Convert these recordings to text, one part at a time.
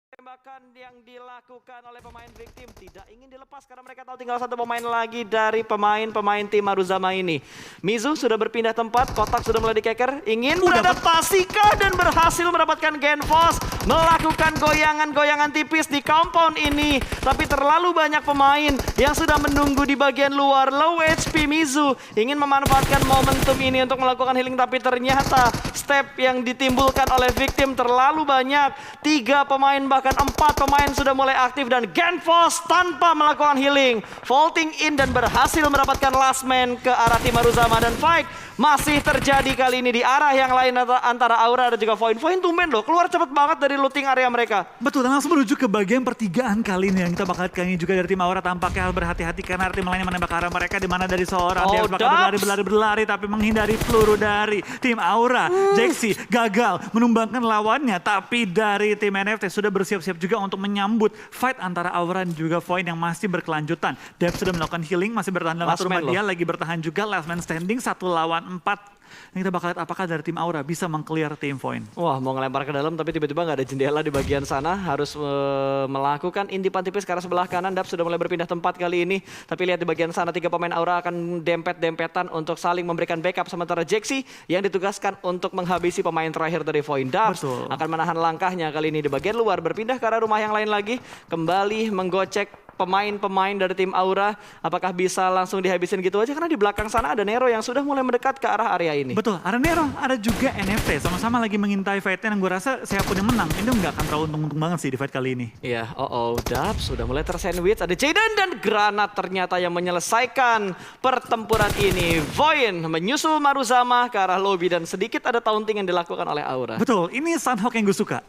Tembakan yang dilakukan oleh pemain victim tidak ingin dilepas karena mereka tahu tinggal satu pemain lagi dari pemain tim Maruzama ini. Mizu sudah berpindah tempat, kotak sudah mulai dikeker, ingin beradaptasikah dan berhasil mendapatkan Genfos, melakukan goyangan-goyangan tipis di compound ini. Tapi terlalu banyak pemain yang sudah menunggu di bagian luar. Low HP Mizu ingin memanfaatkan momentum ini untuk melakukan healing, tapi ternyata step yang ditimbulkan oleh victim terlalu banyak. 3 pemain bahkan 4 pemain sudah mulai aktif dan Genfos tanpa melakukan healing. Vaulting in dan berhasil mendapatkan last man ke arah tim Maruzama, dan fight masih terjadi kali ini di arah yang lain antara Aura dan juga Voin. Voin tumben loh, keluar cepet banget dari looting area mereka. Betul, dan langsung menuju ke bagian pertigaan kali ini yang kita bakal lihat juga dari tim Aura. Tampaknya harus berhati-hati karena tim lainnya menembak ke arah mereka, di mana dari seorang dia bakal berlari tapi menghindari peluru dari tim Aura. Jaxi gagal menumbangkan lawannya, tapi dari tim NFT sudah bersiap-siap juga untuk menyambut fight antara Aura dan juga Voin yang masih berkelanjutan. Dev sudah melakukan healing, masih bertahan dalam rumah dia, lagi bertahan juga last man standing 1 lawan 4. Yang kita bakal lihat apakah dari tim Aura bisa meng-clear tim Voin. Wah, mau ngelempar ke dalam tapi tiba-tiba nggak ada jendela di bagian sana. Harus melakukan intipan tipis ke arah sebelah kanan. Dap sudah mulai berpindah tempat kali ini. Tapi lihat di bagian sana 3 pemain Aura akan dempet-dempetan untuk saling memberikan backup. Sementara Jaxi yang ditugaskan untuk menghabisi pemain terakhir dari Voin. Dap akan menahan langkahnya kali ini di bagian luar. Berpindah ke arah rumah yang lain lagi. Kembali menggocek pemain-pemain dari tim Aura. Apakah bisa langsung dihabisin gitu aja? Karena di belakang sana ada Nero yang sudah mulai mendekat ke arah area ini. Betul, ada Nero, ada juga NFT. Sama-sama lagi mengintai fight-nya, dan gue rasa siapapun yang menang, ini nggak akan terlalu untung-untung banget sih di fight kali ini. Iya, Dap sudah mulai tersandwich. Ada Jaden dan granat ternyata yang menyelesaikan pertempuran ini. Voin menyusul Maruzama ke arah lobby dan sedikit ada taunting yang dilakukan oleh Aura. Betul, ini Sunhawk yang gue suka.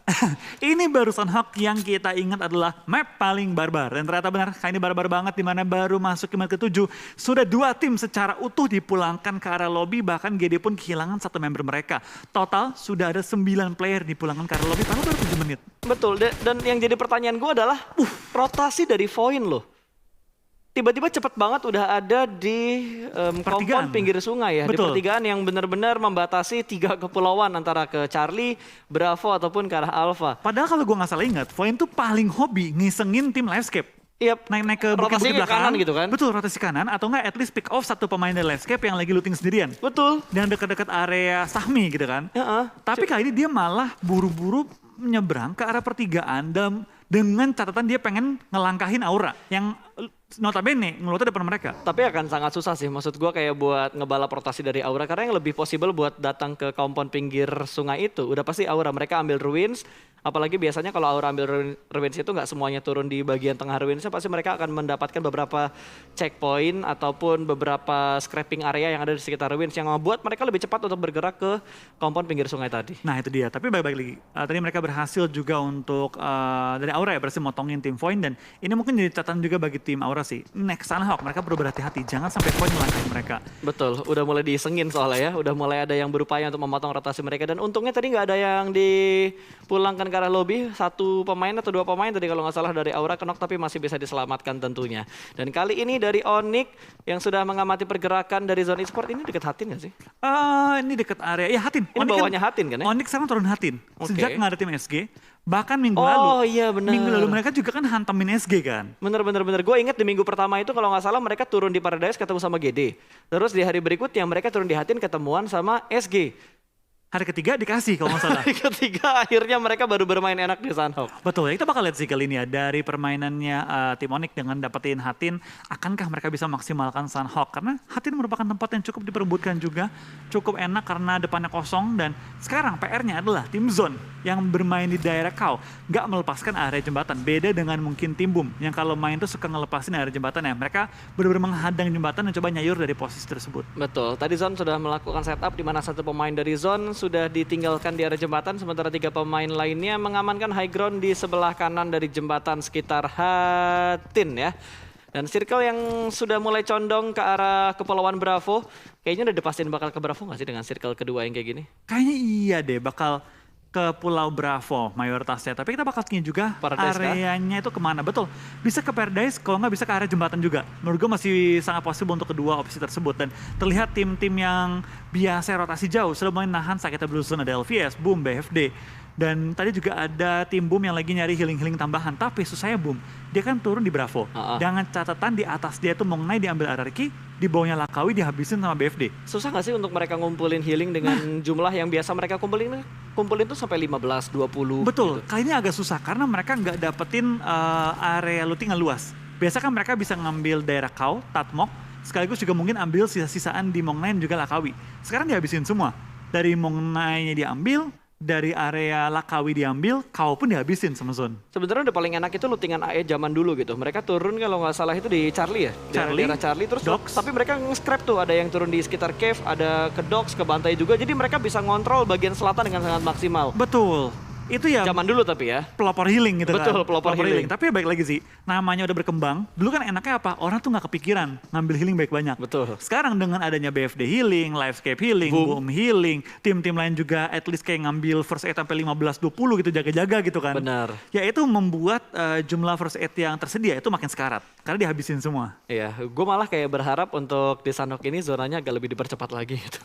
Ini baru Sunhawk yang kita ingat adalah map paling barbar. Dan ternyata benar, kali ini barbar banget, dimana baru masuk ke map ke-7. Sudah 2 tim secara utuh dipulangkan ke arah lobby, bahkan GD pun kehilangan 1 member mereka. Total sudah ada 9 player dipulangkan ke arah lobby, padahal baru 7 menit. Betul, dan yang jadi pertanyaan gue adalah, rotasi dari Voin loh. Tiba-tiba cepet banget udah ada di kompon pinggir sungai ya. Betul. Di pertigaan yang benar-benar membatasi 3 kepulauan antara ke Charlie, Bravo ataupun ke arah Alpha. Padahal kalau gue nggak salah ingat, Voin tuh paling hobi ngisengin tim Livescape. Iya, naik ke bukit-bukit belakang kanan gitu kan. Betul, rotasi kanan atau enggak at least pick off 1 pemain dari Livescape yang lagi looting sendirian. Betul. Dan dekat-dekat area Sahmi gitu kan. Tapi kali ini dia malah buru-buru menyeberang ke arah pertigaan dengan catatan dia pengen ngelangkahin Aura yang notabene ngelotnya depan mereka. Tapi akan sangat susah sih, maksud gue kayak buat ngebalap rotasi dari Aura, karena yang lebih possible buat datang ke kompon pinggir sungai itu udah pasti Aura. Mereka ambil ruins, apalagi biasanya kalau Aura ambil ruins itu nggak semuanya turun di bagian tengah ruinsnya, pasti mereka akan mendapatkan beberapa checkpoint ataupun beberapa scrapping area yang ada di sekitar ruins yang membuat mereka lebih cepat untuk bergerak ke kompon pinggir sungai tadi. Nah itu dia, tapi baik-baik lagi. Tadi mereka berhasil juga untuk dari Aura ya, berhasil motongin tim Voin, dan ini mungkin jadi catatan juga bagi tim Aura sih. Next Sunhawk, mereka perlu berhati-hati, jangan sampai Voin melangkahi mereka. Betul, udah mulai disengin soalnya ya, udah mulai ada yang berupaya untuk memotong rotasi mereka, dan untungnya tadi nggak ada yang dipulangkan ke arah lobby. 1 pemain atau 2 pemain tadi kalau nggak salah dari Aura kenok, tapi masih bisa diselamatkan tentunya. Dan kali ini dari Onyx yang sudah mengamati pergerakan dari zone e-sport, ini deket Hatin nggak sih? Ini deket area, ya Hatin. Ini bawahnya Hatin kan ya? Onyx sekarang turun Hatin, sejak nggak ada tim SG. Bahkan minggu lalu mereka juga kan hantamin SG kan. Bener. Gue inget di minggu pertama itu kalau nggak salah mereka turun di Paradise ketemu sama GD. Terus di hari berikutnya mereka turun di Hatin ketemuan sama SG. Hari ketiga dikasih kalau nggak salah. Hari ketiga akhirnya mereka baru bermain enak di Sunhawk. Betul, ya kita bakal lihat sih kali ini ya dari permainannya tim Onyx dengan dapetin Hatin. Akankah mereka bisa maksimalkan Sunhawk? Karena Hatin merupakan tempat yang cukup diperebutkan juga. Cukup enak karena depannya kosong, dan sekarang PR-nya adalah tim Zone yang bermain di daerah kau. Nggak melepaskan area jembatan. Beda dengan mungkin tim Boom yang kalau main tuh suka ngelepasin area jembatan ya. Mereka benar-benar menghadang jembatan dan coba nyayur dari posisi tersebut. Betul, tadi Zone sudah melakukan setup di mana 1 pemain dari Zone sudah ditinggalkan di area jembatan, sementara 3 pemain lainnya mengamankan high ground di sebelah kanan dari jembatan sekitar Hatin ya. Dan circle yang sudah mulai condong ke arah Kepulauan Bravo, kayaknya udah dipastiin bakal ke Bravo nggak sih dengan circle kedua yang kayak gini? Kayaknya iya deh, bakal ke Pulau Bravo mayoritasnya. Tapi kita bakal tanya juga areanya itu kemana. Betul, bisa ke Paradise, kalau nggak bisa ke area jembatan juga. Menurut gue masih sangat possible untuk kedua opsi tersebut. Dan terlihat tim-tim yang biasa rotasi jauh sudah mulai nahan sakitnya Blue Zone. Ada LVS, Boom, BFD. Dan tadi juga ada tim Boom yang lagi nyari healing-healing tambahan. Tapi susahnya Boom, dia kan turun di Bravo. Dengan catatan di atas dia tuh Mong Nai diambil Arariki, di bawahnya Lakawi dihabisin sama BFD. Susah gak sih untuk mereka ngumpulin healing dengan jumlah yang biasa mereka kumpulin tuh sampai 15, 20 Betul, gitu. kali ini agak susah karena mereka nggak dapetin area looting yang luas. Biasa kan mereka bisa ngambil daerah Kau, Tatmok, sekaligus juga mungkin ambil sisa-sisaan di Mong Nai dan juga Lakawi. Sekarang dihabisin semua. Dari Mong Nai-nya diambil, dari area Lakawi diambil, Kau pun dihabisin sama Zone. Sebenarnya udah paling enak itu lootingan AE zaman dulu gitu. Mereka turun kalau nggak salah itu di Charlie ya? Daerah Charlie terus Docks. tapi mereka nge-scrap tuh, ada yang turun di sekitar cave, ada ke docks, ke bantai juga. Jadi mereka bisa ngontrol bagian selatan dengan sangat maksimal. Betul, itu ya Zaman dulu tapi ya. pelopor healing gitu Betul, kan. pelopor healing. Tapi ya baik lagi sih, namanya udah berkembang. Dulu kan enaknya apa? Orang tuh nggak kepikiran ngambil healing banyak. Betul. Sekarang dengan adanya BFD healing, Livescape healing, Boom healing, tim-tim lain juga at least kayak ngambil first aid sampai 15-20 gitu, jaga-jaga gitu kan. Benar. Ya itu membuat jumlah first aid yang tersedia itu makin sekarat. Karena dihabisin semua. Iya, gue malah kayak berharap untuk di Sanhok ini zonanya agak lebih dipercepat lagi gitu.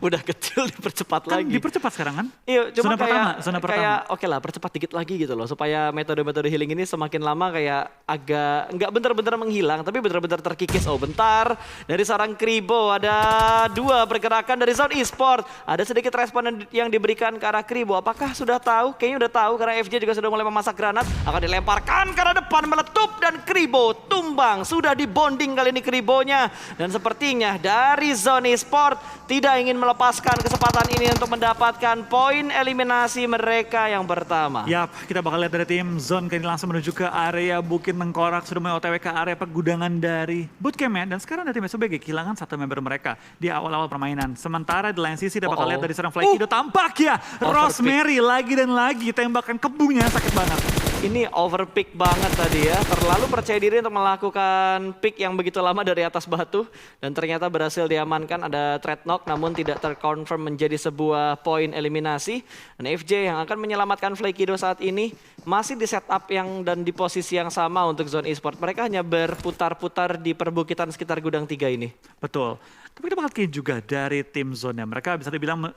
Udah kecil dipercepat Kan lagi. dipercepat sekarang kan? Iya, cuma Zona pertama. kayak oke lah percepat dikit lagi gitu loh supaya metode-metode healing ini semakin lama kayak agak nggak bener-bener menghilang tapi bener-bener terkikis. Oh bentar, dari seorang Kribo ada 2 pergerakan dari Zone Esport. Ada sedikit respon yang diberikan ke arah Kribo. Apakah sudah tahu? Kayaknya udah tahu karena FJ juga sudah mulai memasak granat. Akan dilemparkan ke arah depan, meletup dan Kribo tumbang. Sudah dibonding kali ini Kribonya. Dan sepertinya dari Zone Esport tidak ingin melepaskan kesempatan ini untuk mendapatkan poin eliminasi mereka yang pertama. Yap, kita bakal lihat dari tim Zone kali ini langsung menuju ke area Bukit Tengkorak, sudah mulai OTW ke area pergudangan dari bootcamp-nya. Dan sekarang dari tim SBG kehilangan satu member mereka di awal-awal permainan. Sementara di lain sisi kita bakal lihat dari seorang Flykido tampak ya Rosemary lagi dan lagi tembakan kebungnya sakit banget. Ini overpick banget tadi ya, terlalu percaya diri untuk melakukan pick yang begitu lama dari atas batu. Dan ternyata berhasil diamankan, ada threat knock namun tidak terkonfirm menjadi sebuah poin eliminasi. Dan FJ yang akan menyelamatkan Flykido saat ini masih di setup yang dan di posisi yang sama untuk Zone Esport. Mereka hanya berputar-putar di perbukitan sekitar gudang 3 ini. Betul. Tapi kita bakal juga dari tim Zone ya. Mereka bisa dibilang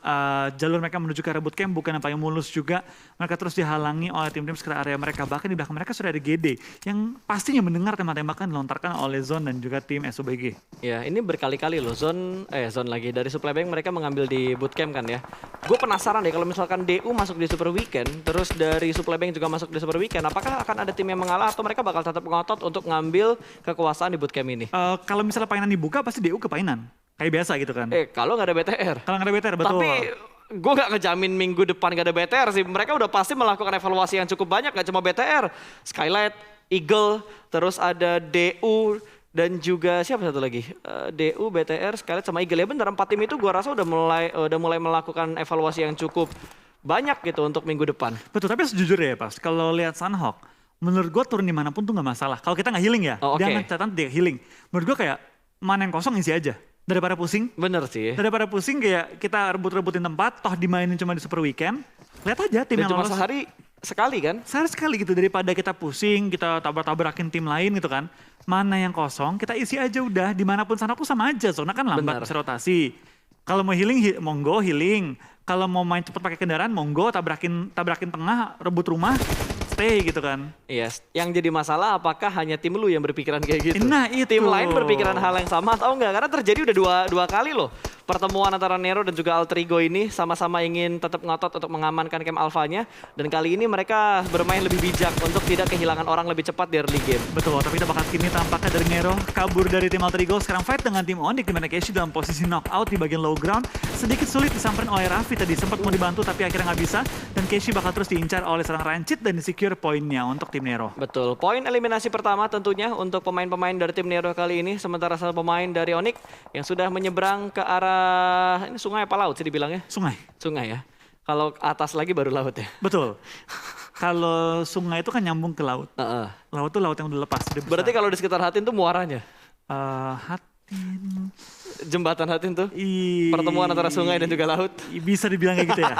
jalur mereka menuju ke area bootcamp bukan yang paling mulus juga. Mereka terus dihalangi oleh tim-tim sekitar area mereka. Bahkan di belakang mereka sudah ada GD yang pastinya mendengar tembak-tembakan dilontarkan oleh Zone dan juga tim SUBG. Ya ini berkali-kali loh Zone lagi dari Supply Bank mereka mengambil di bootcamp kan ya. Gue penasaran deh kalau misalkan DU masuk di Super Weekend, terus dari Supply Bank juga masuk di Super Weekend, apakah akan ada tim yang mengalah atau mereka bakal tetap ngotot untuk ngambil kekuasaan di bootcamp ini? Kalau misalnya painan dibuka pasti DU ke painan. Kayak biasa gitu kan. Kalau nggak ada BTR. Kalau nggak ada BTR, betul. Tapi gue nggak ngejamin minggu depan nggak ada BTR sih. Mereka udah pasti melakukan evaluasi yang cukup banyak, nggak cuma BTR. Skylight, Eagle, terus ada DU, dan juga siapa satu lagi? DU, BTR, Skylight sama Eagle. Ya bener, 4 tim itu gue rasa udah mulai melakukan evaluasi yang cukup banyak gitu untuk minggu depan. Betul, tapi sejujurnya ya Pas, kalau lihat Sanhok, menurut gue turun dimanapun tuh nggak masalah. Kalau kita nggak healing ya, jangan catatan dia healing. Menurut gue kayak mana yang kosong isi aja. Daripada pusing. Bener sih. Daripada pusing kayak kita rebut-rebutin tempat, toh dimainin cuma di Super Weekend. Lihat aja tim Dan yang cuma lolos. sehari sekali kan? Sehari sekali gitu, daripada kita pusing, kita tabrak-tabrakin tim lain gitu kan. Mana yang kosong, kita isi aja udah. Dimanapun sana pun sama aja, soalnya kan lambat bisa rotasi. Kalau mau healing, monggo healing. Kalau mau main cepet pakai kendaraan, monggo tabrakin tengah, rebut rumah. Stay gitu kan. Yes. Yang jadi masalah apakah hanya tim lu yang berpikiran kayak gitu? Nah itu. Tim lain berpikiran hal yang sama atau enggak? Karena terjadi udah dua kali loh. Pertemuan antara Nero dan juga Altrigo ini sama-sama ingin tetap ngotot untuk mengamankan camp alfanya. Dan kali ini mereka bermain lebih bijak untuk tidak kehilangan orang lebih cepat di early game. Betul, tapi kita bakal kini tampaknya dari Nero kabur dari tim Altrigo. Sekarang fight dengan tim Onyx, dimana Keshi dalam posisi knockout di bagian low ground. Sedikit sulit disamperin oleh Raffi tadi, sempat mau dibantu tapi akhirnya nggak bisa. Dan Keshi bakal terus diincar oleh seorang Rancid dan disecure poinnya untuk tim Nero. Betul, poin eliminasi pertama tentunya untuk pemain-pemain dari tim Nero kali ini. Sementara satu pemain dari Onyx yang sudah menyeberang ke arah, ini sungai apa laut sih dibilangnya? Sungai. Sungai ya. Kalau atas lagi baru laut ya. Betul. Kalau sungai itu kan nyambung ke laut. Laut tuh laut yang udah lepas. Berarti kalau di sekitar Hatin tuh muaranya? Hatin. jembatan Hatin tuh? Ih, Pertemuan antara sungai dan juga laut. Bisa dibilang kayak gitu ya.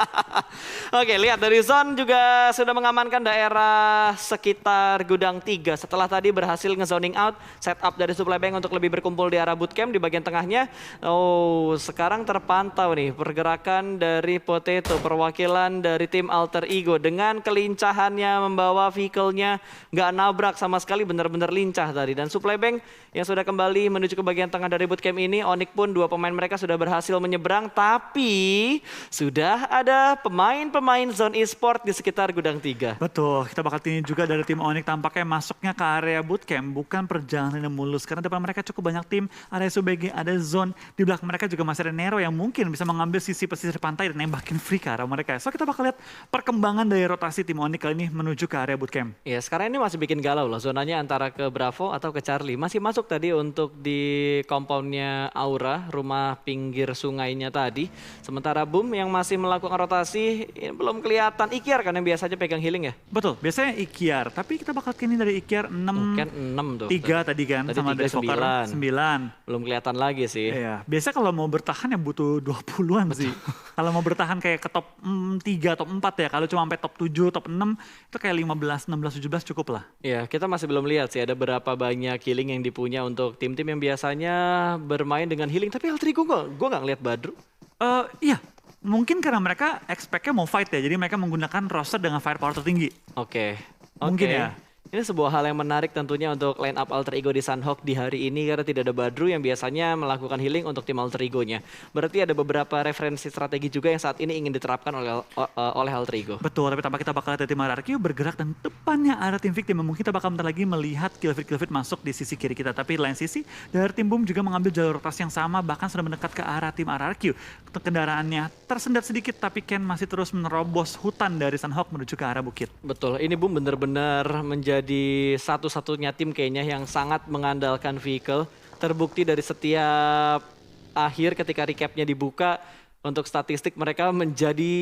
Oke, lihat dari Zone juga sudah mengamankan daerah sekitar gudang 3. Setelah tadi berhasil ngezoning out, setup dari Supply Bank untuk lebih berkumpul di arah bootcamp di bagian tengahnya. Oh, sekarang terpantau nih pergerakan dari Potato, perwakilan dari tim Alter Ego dengan kelincahannya membawa vehicle-nya nggak nabrak sama sekali, benar-benar lincah tadi. Dan Supply Bank yang sudah kembali menuju ke bagian tengah dari bootcamp ini, Onyx pun dua pemain mereka sudah berhasil menyeberang, tapi sudah ada pemain-pemain Zone Esport di sekitar gudang 3. Betul, kita bakal tinggi juga dari tim Onyx tampaknya masuknya ke area bootcamp, bukan perjalanan yang mulus. Karena depan mereka cukup banyak tim, ada SUBG, ada Zone, di belakang mereka juga masih ada Nero yang mungkin bisa mengambil sisi pesisir pantai dan nembakin free ke arah mereka. So kita bakal lihat perkembangan dari rotasi tim Onyx kali ini menuju ke area bootcamp. Ya, sekarang ini masih bikin galau loh, zonanya antara ke Bravo atau ke Charlie. Masih masuk tadi untuk di compoundnya Aura, rumah pinggir sungainya tadi. Sementara Boom yang masih melakukan rotasi, ini belum kelihatan. Ikiar kan yang biasa aja pegang healing ya? Betul, biasanya Ikiar, tapi kita bakal kini dari Ikiar 6, Kan 6 tuh. 3 tadi kan, Tadi sama 3, dari Vokar 9. Belum kelihatan lagi sih. Iya, biasanya kalau mau bertahan ya butuh 20-an sih. Kalau mau bertahan kayak ke top 3, top 4 ya, kalau cuma sampai top 7, top 6, itu kayak 15, 16, 17 cukup lah. Iya, kita masih belum lihat sih ada berapa banyak healing yang dipunya untuk tim-tim yang biasanya bermain dengan healing. Tapi Altrigo gue nggak ngeliat Badru. Iya, mungkin karena mereka expect-nya mau fight ya, jadi mereka menggunakan roster dengan firepower tertinggi. Oke. Mungkin ya. Ini sebuah hal yang menarik tentunya untuk line up Alter Ego di Sunhawk di hari ini karena tidak ada Badru yang biasanya melakukan healing untuk tim Alter Ego-nya. Berarti ada beberapa referensi strategi juga yang saat ini ingin diterapkan oleh Alter Ego. Betul, tapi tanpa kita bakal lihat tim RRQ bergerak dan depannya ada tim Victim. Mungkin kita bakal bentar lagi melihat kill-feed masuk di sisi kiri kita. Tapi di lain sisi, dari tim Boom juga mengambil jalur rotasi yang sama, bahkan sudah mendekat ke arah tim RRQ. Kendaraannya tersendat sedikit, tapi Ken masih terus menerobos hutan dari Sunhawk menuju ke arah bukit. Betul, ini Boom benar-benar menjadi satu-satunya tim kayaknya yang sangat mengandalkan vehicle. Terbukti dari setiap akhir ketika recapnya dibuka, untuk statistik mereka menjadi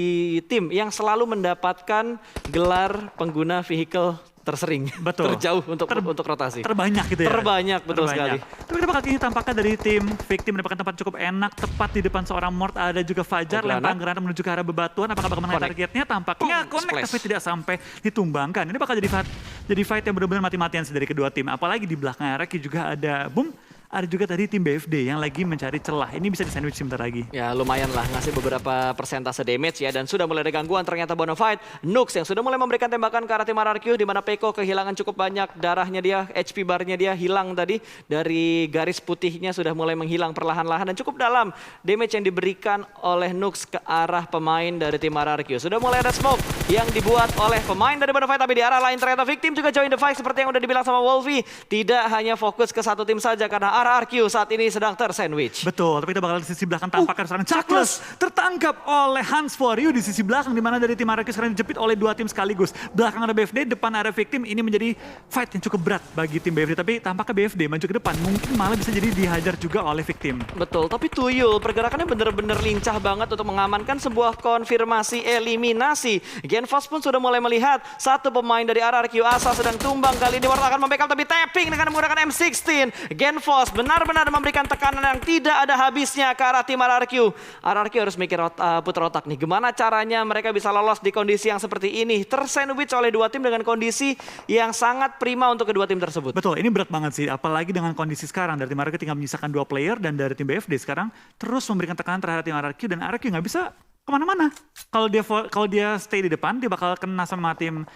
tim yang selalu mendapatkan gelar pengguna vehicle tersering. Betul. Terjauh untuk rotasi. Terbanyak gitu ya. Terbanyak, betul sekali. Tapi kita bakal ini tampaknya dari tim Victim mendapatkan tempat cukup enak, tepat di depan seorang Mort ada juga Fajar, lempar granat menuju ke arah bebatuan. Apakah bakal mengenai targetnya? Tampaknya connect tapi tidak sampai ditumbangkan. Ini bakal jadi fight yang benar-benar mati-matian sih dari kedua tim. Apalagi di belakang Reki juga ada Boom. Ada juga tadi tim BFD yang lagi mencari celah. Ini bisa di-sandwich sebentar lagi. Ya lumayan lah ngasih beberapa persentase damage ya. Dan sudah mulai ada gangguan ternyata Bonafide. Nux yang sudah mulai memberikan tembakan ke arah tim RRQ. Di mana Peko kehilangan cukup banyak darahnya dia. HP barnya dia hilang tadi. Dari garis putihnya sudah mulai menghilang perlahan-lahan. Dan cukup dalam damage yang diberikan oleh Nux ke arah pemain dari tim RRQ. Sudah mulai ada smoke yang dibuat oleh pemain dari Bonafide. Tapi di arah lain ternyata Victim juga join the fight. Seperti yang udah dibilang sama Wolfie. Tidak hanya fokus ke satu tim saja. Karena RRQ saat ini sedang tersandwich. Betul, tapi kita bakal di sisi belakang tampaknya sekarang Chuckless tertangkap oleh Hans For You di sisi belakang, di mana dari tim RRQ sekarang dijepit oleh dua tim sekaligus. Belakang ada BFD, depan ada Victim. Ini menjadi fight yang cukup berat bagi tim BFD, tapi tampaknya BFD maju ke depan mungkin malah bisa jadi dihajar juga oleh Victim. Betul, tapi Tuyul pergerakannya bener-bener lincah banget untuk mengamankan sebuah konfirmasi eliminasi. Genfos pun sudah mulai melihat satu pemain dari RRQ Asa sedang tumbang. Kali ini Warta akan membackup tapi tapping dengan menggunakan M16. Genfos benar-benar memberikan tekanan yang tidak ada habisnya ke arah tim RRQ. RRQ harus mikir putar otak nih. Gimana caranya mereka bisa lolos di kondisi yang seperti ini. Tersandwich oleh dua tim dengan kondisi yang sangat prima untuk kedua tim tersebut. Betul, ini berat banget sih. Apalagi dengan kondisi sekarang. Dari tim RRQ tinggal menyisakan 2 player. Dan dari tim BFD sekarang terus memberikan tekanan terhadap tim RRQ. Dan RRQ nggak bisa kemana-mana. Kalau dia stay di depan, dia bakal kena sama tim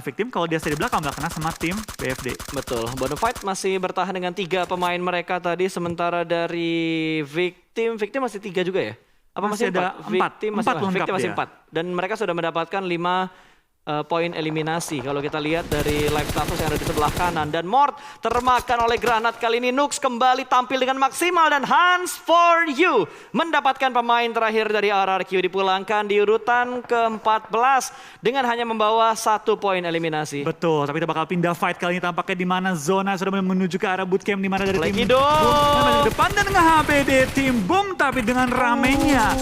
Victim. Kalau dia stay di belakang, bakal kena sama tim BFD. Betul, Bonafide masih bertahan dengan 3 pemain mereka tadi. Sementara dari Victim masih 3 juga ya? Apa masih ada 4? Victim masih 4. Dan mereka sudah mendapatkan 5 poin eliminasi. Kalau kita lihat dari live status yang ada di sebelah kanan. Dan Mort termakan oleh granat. Kali ini Nux kembali tampil dengan maksimal. Dan Hans For You mendapatkan pemain terakhir dari RRQ. Dipulangkan di urutan ke-14 dengan hanya membawa 1 poin eliminasi. Betul, tapi kita bakal pindah fight kali ini tampaknya di mana zona sudah menuju ke arah bootcamp, di mana dari tim Boom di depan dan nge-HBD tim Boom, tapi dengan ramenya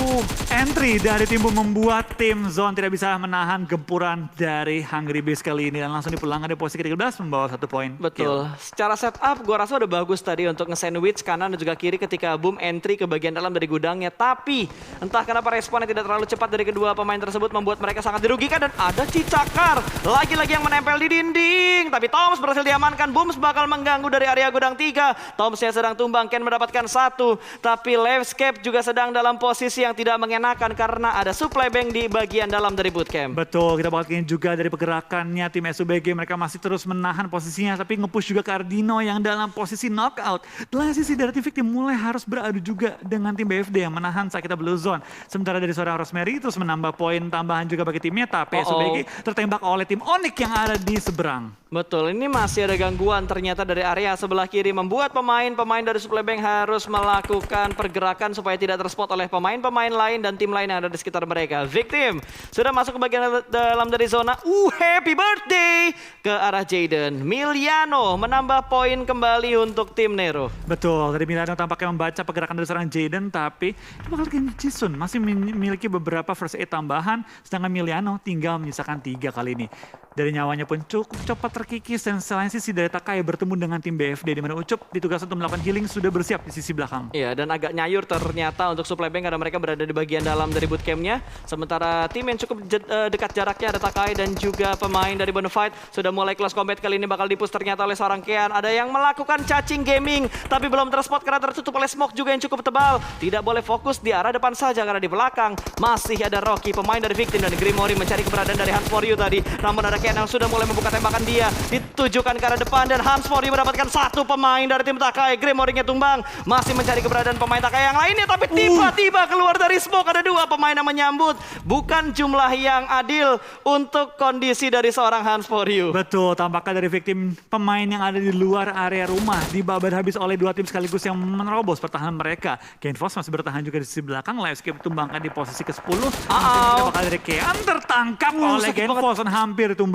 entry dari tim Boom membuat tim Zone tidak bisa menahan gempuran dari Hungry Beast kali ini dan langsung dipulangkan di posisi ke-13 membawa 1 poin. Betul. Secara setup gua rasa udah bagus tadi untuk nge-sandwich kanan dan juga kiri ketika Boom entry ke bagian dalam dari gudangnya. Tapi entah kenapa responnya tidak terlalu cepat dari kedua pemain tersebut membuat mereka sangat dirugikan dan ada cicakar lagi-lagi yang menempel di dinding. Tapi Toms berhasil diamankan. Booms bakal mengganggu dari area gudang 3. Tomsnya sedang tumbang, Ken mendapatkan 1. Tapi Levescape juga sedang dalam posisi yang tidak mengenakan karena ada supply bank di bagian dalam dari bootcamp. Betul, kita bakal lihat juga dari pergerakannya tim SUBG, mereka masih terus menahan posisinya tapi nge-push juga Cardino yang dalam posisi knockout. Di lain sisi dari tim Victim mulai harus beradu juga dengan tim BFD yang menahan saat kita blue zone. Sementara dari seorang Rosemary terus menambah poin tambahan juga bagi timnya, tapi SUBG tertembak oleh tim Onyx yang ada di seberang. Betul, ini masih ada gangguan ternyata dari area sebelah kiri membuat pemain-pemain dari Supply Bank harus melakukan pergerakan supaya tidak terspot oleh pemain-pemain lain dan tim lain yang ada di sekitar mereka. Victim sudah masuk ke bagian dalam dari zona. Happy birthday ke arah Jaden. Miliano menambah poin kembali untuk tim Nero. Betul, dari Miliano tampaknya membaca pergerakan dari seorang Jaden, tapi kita bakal lihat Jisun masih memiliki beberapa first aid tambahan, sedangkan Miliano tinggal menyisakan 3 kali ini. Dari nyawanya pun cukup cepat terkikis dan selain sisi dari Takai bertemu dengan tim BFD di mana Ucup ditugaskan untuk melakukan healing sudah bersiap di sisi belakang. Iya, dan agak nyayur ternyata untuk Supply Bank karena mereka berada di bagian dalam dari bootcampnya. Sementara tim yang cukup dekat jaraknya ada Takai dan juga pemain dari Bonafide sudah mulai close combat. Kali ini bakal dipus ternyata oleh seorang Kean. Ada yang melakukan cacing gaming tapi belum terspot karena tertutup oleh smoke juga yang cukup tebal. Tidak boleh fokus di arah depan saja karena di belakang masih ada Rocky, pemain dari Victim, dan Grimory mencari keberadaan dari Hans For You tadi. Namun ada Kean yang sudah mulai membuka tembakan dia, ditujukan ke arah depan dan Hans For You mendapatkan 1 pemain dari tim Takai. Grimory-nya tumbang, masih mencari keberadaan pemain Takai yang lainnya, tapi tiba-tiba keluar dari smoke ada 2 pemain yang menyambut. Bukan jumlah yang adil untuk kondisi dari seorang Hans For You. Betul, tampaknya dari Victim pemain yang ada di luar area rumah dibabat habis oleh 2 tim sekaligus yang menerobos pertahanan mereka. Genfos masih bertahan juga di sisi belakang, Livescape ditumbangkan di posisi ke-10. Kita bakal dari Kean tertangkap oleh Genfos dan hampir ditumbangkan.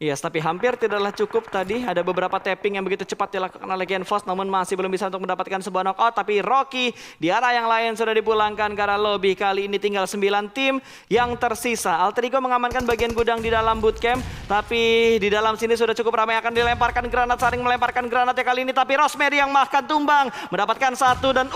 Yes, tapi hampir tidaklah cukup tadi. Ada beberapa tapping yang begitu cepat dilakukan oleh Genfos namun masih belum bisa untuk mendapatkan sebuah knockout. Tapi Rocky di arah yang lain sudah dipulangkan ke arah lobby. Kali ini tinggal 9 tim yang tersisa. Alter Ego mengamankan bagian gudang di dalam bootcamp. Tapi di dalam sini sudah cukup ramai, akan dilemparkan granat, saling melemparkan granat ya kali ini. Tapi Rosemary yang makan tumbang mendapatkan 1 dan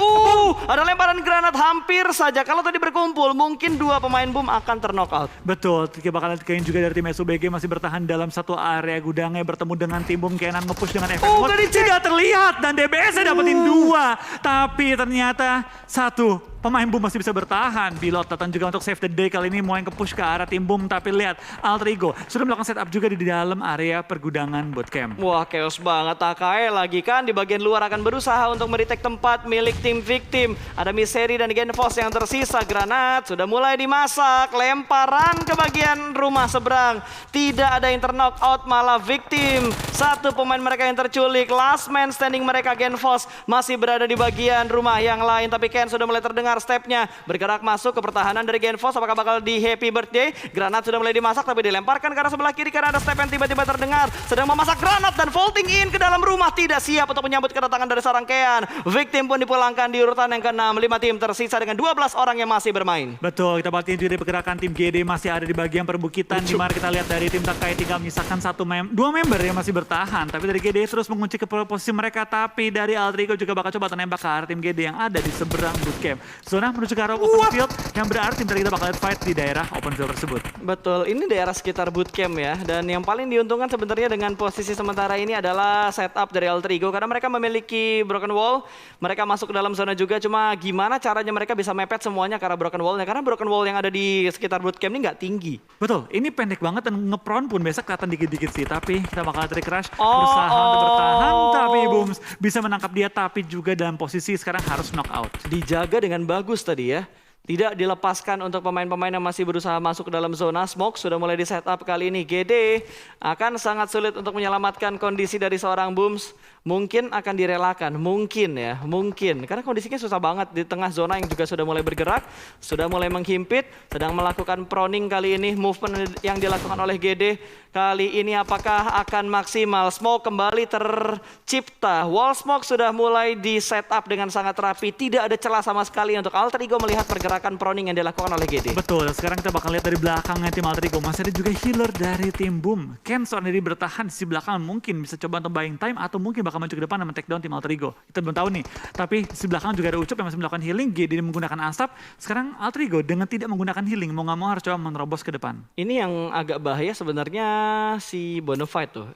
ada lemparan granat hampir saja. Kalau tadi berkumpul mungkin 2 pemain Boom akan terknockout. Betul, kita bakal lihat juga dari tim SUBG masih bertahan dalam satu area gudangnya bertemu dengan tim Boom. Kenan nge-push dengan efek tidak terlihat dan DBS dapetin 2. Tapi ternyata 1 pemain Boom masih bisa bertahan. Bilot datang juga untuk save the day kali ini mau yang ke-push ke arah tim Boom. Tapi lihat Alter Ego sudah melakukan setup juga di dalam area pergudangan bootcamp. Wah, chaos banget. Takai lagi kan di bagian luar akan berusaha untuk meretake tempat milik tim Victim. Ada Misery dan Genfos yang tersisa. Granat sudah mulai dimasak. Lemparan ke bagian rumah seberang. Tidak ada yang ter-knockout, malah Victim. 1 pemain mereka yang terculik. Last man standing mereka Genfos masih berada di bagian rumah yang lain. Tapi Ken sudah mulai terdengar stepnya. Bergerak masuk ke pertahanan dari Genfos. Apakah bakal di happy birthday? Granat sudah mulai dimasak tapi dilemparkan ke arah sebelah kiri karena ada step yang tiba-tiba terdengar. Sedang memasak granat dan vaulting in ke dalam rumah. Tidak siap untuk menyambut kedatangan dari seorang Kean. Victim pun dipulangkan di urutan yang ke-6. 5 tim tersisa dengan 12 orang yang masih bermain. Betul, kita bakal juga pergerakan tim GD masih ada di bagian perbukitan. Dimana kita lihat dari tim Takai tinggal menyisakan 2 member yang masih bertahan. Tapi dari GD terus mengunci ke posisi mereka. Tapi dari Alter Ego juga bakal coba menembak ke arah tim GD yang ada di seberang bootcamp. Zona menuju ke arah open field yang berarti kita bakal lihat fight di daerah open field tersebut. Betul, ini daerah sekitar bootcamp ya. Dan yang paling diuntungkan sebenarnya dengan posisi sementara ini adalah setup dari Alter Ego. Karena mereka memiliki broken wall. Mereka masuk ke dalam zona juga. Cuma gimana caranya mereka bisa mepet semuanya ke arah broken wallnya. Karena broken wall yang ada di sekitar bootcamp ini nggak tinggi. Betul, ini pendek banget dan nge-prone pun biasa kelihatan dikit-dikit sih. Tapi kita bakal Trick Rush berusaha untuk bertahan. Tapi Booms bisa menangkap dia. Tapi juga dalam posisi sekarang harus knockout. Dijaga dengan bagus tadi ya. Tidak dilepaskan untuk pemain-pemain yang masih berusaha masuk ke dalam zona. Smoke sudah mulai di setup kali ini. GD akan sangat sulit untuk menyelamatkan kondisi dari seorang Booms. Mungkin akan direlakan, mungkin ya, mungkin. Karena kondisinya susah banget di tengah zona yang juga sudah mulai bergerak. Sudah mulai menghimpit, sedang melakukan proning kali ini. Movement yang dilakukan oleh GD. Kali ini apakah akan maksimal? Smoke kembali tercipta. Wall smoke sudah mulai di setup dengan sangat rapi. Tidak ada celah sama sekali untuk Alter Ego melihat pergerakan proning yang dilakukan oleh GD. Betul, sekarang kita bakal lihat dari belakangnya tim Alter Ego. Masih ada juga healer dari tim Boom. Ken seorang diri bertahan di belakang, mungkin bisa coba untuk buying time atau mungkin bakal maju ke depan dan men-take down tim Alter Ego. Kita belum tahu nih. Tapi di belakang juga ada Ucup yang masih melakukan healing. GD menggunakan asap. Sekarang Alter Ego dengan tidak menggunakan healing, mau nggak mau harus coba menerobos ke depan. Ini yang agak bahaya sebenarnya si Bonafide tuh.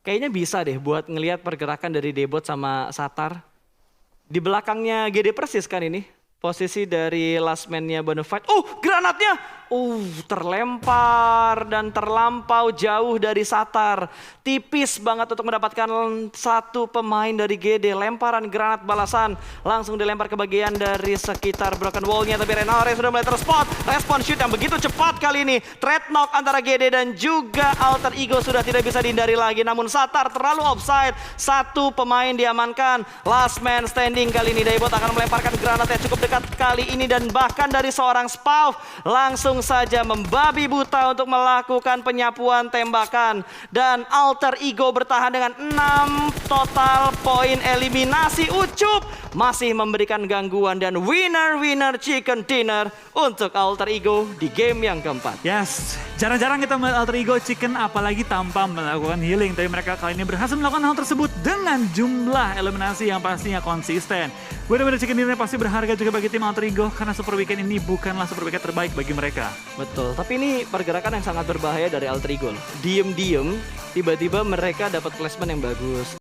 Kayaknya bisa deh buat ngelihat pergerakan dari Debot sama Satar. Di belakangnya GD persis kan ini. Posisi dari last man-nya Bonafide. Granatnya! Terlempar dan terlampau jauh dari Satar. Tipis banget untuk mendapatkan satu pemain dari GD. Lemparan granat balasan. Langsung dilempar ke bagian dari sekitar broken wall-nya. Tapi Renare sudah mulai terspot. Respon shoot yang begitu cepat kali ini. Threat knock antara GD dan juga Alter Ego sudah tidak bisa dihindari lagi. Namun Satar terlalu offside. Satu pemain diamankan. Last man standing kali ini. Daibot akan melemparkan granat yang cukup dekat kali ini. Dan bahkan dari seorang Spauf langsung saja membabi buta untuk melakukan penyapuan tembakan. Dan Alter Ego bertahan dengan 6 total poin eliminasi. Ucup masih memberikan gangguan dan winner chicken dinner untuk Alter Ego di game yang keempat. Yes, jarang-jarang kita melihat Alter Ego chicken apalagi tanpa melakukan healing. Tapi mereka kali ini berhasil melakukan hal tersebut dengan jumlah eliminasi yang pastinya konsisten. Winner chicken dinner pasti berharga juga bagi tim Alter Ego karena Super Weekend ini bukanlah Super Weekend terbaik bagi mereka. Betul, tapi ini pergerakan yang sangat berbahaya dari Alter Ego loh. Diem-diem, tiba-tiba mereka dapat placement yang bagus.